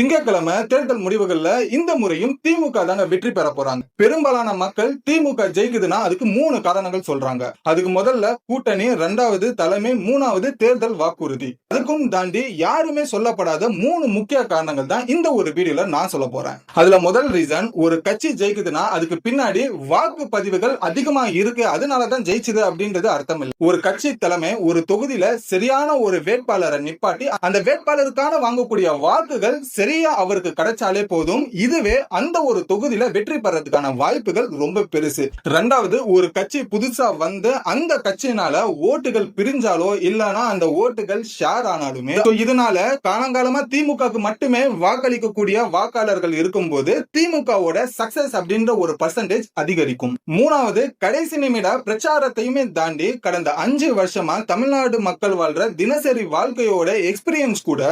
திங்கட்கிழமை தேர்தல் முடிவுகள்ல இந்த முறையும் திமுக தாங்க வெற்றி பெற போறாங்க. பெரும்பாலான மக்கள் திமுக ஜெயிக்குதுன்னா அதுக்கு 3 காரணங்கள் சொல்றாங்க. அதுக்கு முதல்ல கூட்டணி, 2வது தலைமை, 3வது தேர்தல் வாக்குறுதி. அதுக்கும் தாண்டி யாருமே சொல்லப்படாத 3 முக்கிய காரணங்கள் தான் இந்த ஒரு வீடியோல நான் சொல்ல போறேன். அதுல முதல் ரீசன், ஒரு கட்சி ஜெயிக்குதுன்னா அதுக்கு பின்னாடி வாக்கு பதிவுகள் அதிகமா இருக்கு, அதனாலதான் ஜெயிச்சது அப்படின்றது அர்த்தம் இல்லை. ஒரு கட்சி தலைமை ஒரு தொகுதியில சரியான ஒரு வேட்பாளரை நிப்பாட்டி அந்த வேட்பாளருக்கான வாங்கக்கூடிய வாக்குகள் சரியா அவருக்கு கிடைச்சாலே போதும், இதுவே அந்த ஒரு தொகுதியில வெற்றி பெறதுக்கான வாய்ப்புகள் ரொம்ப பெருசு. 2வது, ஒரு கட்சி புதுசா வந்து அந்த கட்சியினால ஓட்டுகள் பிரிஞ்சாலோ இல்லனா அந்த ஓட்டுகள் ஷேர் ஆனாலுமே இதனால காலங்காலமா திமுகக்கு மட்டுமே வாக்களிக்கக்கூடிய வாக்காளர்கள் இருக்கும்போது திமுகவோட சக்சஸ் அப்படின்ற ஒரு பர்சன்டேஜ் அதிகரிக்கும். 3வது, கடைசி நிமிட பிரச்சாரத்தையுமே தாண்டி கடந்த 5 வருஷமா தமிழ்நாடு மக்கள் வாழ்ற தினசரி வாழ்க்கையோட எக்ஸ்பீரியன்ஸ் கூட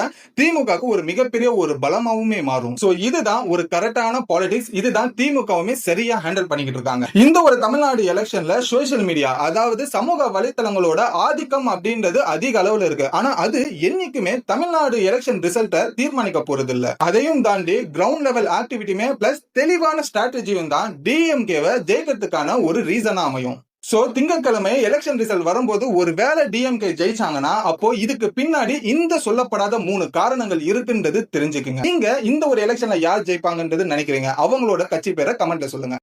திமுகக்கு ஒரு மிகப்பெரிய ஒரு பலமாவுமே மாறும். சோ இதுதான் ஒரு கரெக்டான பாலிடிக்ஸ். இதுதான் திமுகவுமே சரியா ஹேண்டில் பண்ணிக்கிட்டு இருக்காங்க. இந்த ஒரு தமிழ்நாடு எலெக்ஷன்ல சோசியல் மீடியா, அதாவது சமூக வலைத்தளங்களோட ஆதிக்கம் அப்படின்றது அதிக அளவுல இருக்கு. ஆனா அது என்னைக்குமே தமிழ்நாடு எலெக்ஷன் ரிசல்ட்டை தீர்மானிக்க போறது இல்ல. அதையும் தாண்டி கிரவுண்ட் லெவல் ஆக்டிவிட்டியுமே பிளஸ் தெளிவான ஸ்ட்ராட்டஜியும் தான் டிஎம்கேவை ஜெயிக்கிறதுக்கான ஒரு ரீசனா அமையும். சோ திங்கட்கிழமை எலெக்ஷன் ரிசல்ட் வரும்போது ஒரு வேளை டிஎம்கே ஜெயிச்சாங்கன்னா அப்போ இதுக்கு பின்னாடி இந்த சொல்லப்படாத 3 காரணங்கள் இருக்குன்றது தெரிஞ்சுக்குங்க. நீங்க இந்த ஒரு எலெக்ஷன்ல யார் ஜெயிப்பாங்கன்றது நினைக்கிறீங்க? அவங்களோட கட்சி பேரை கமெண்ட்ல சொல்லுங்க.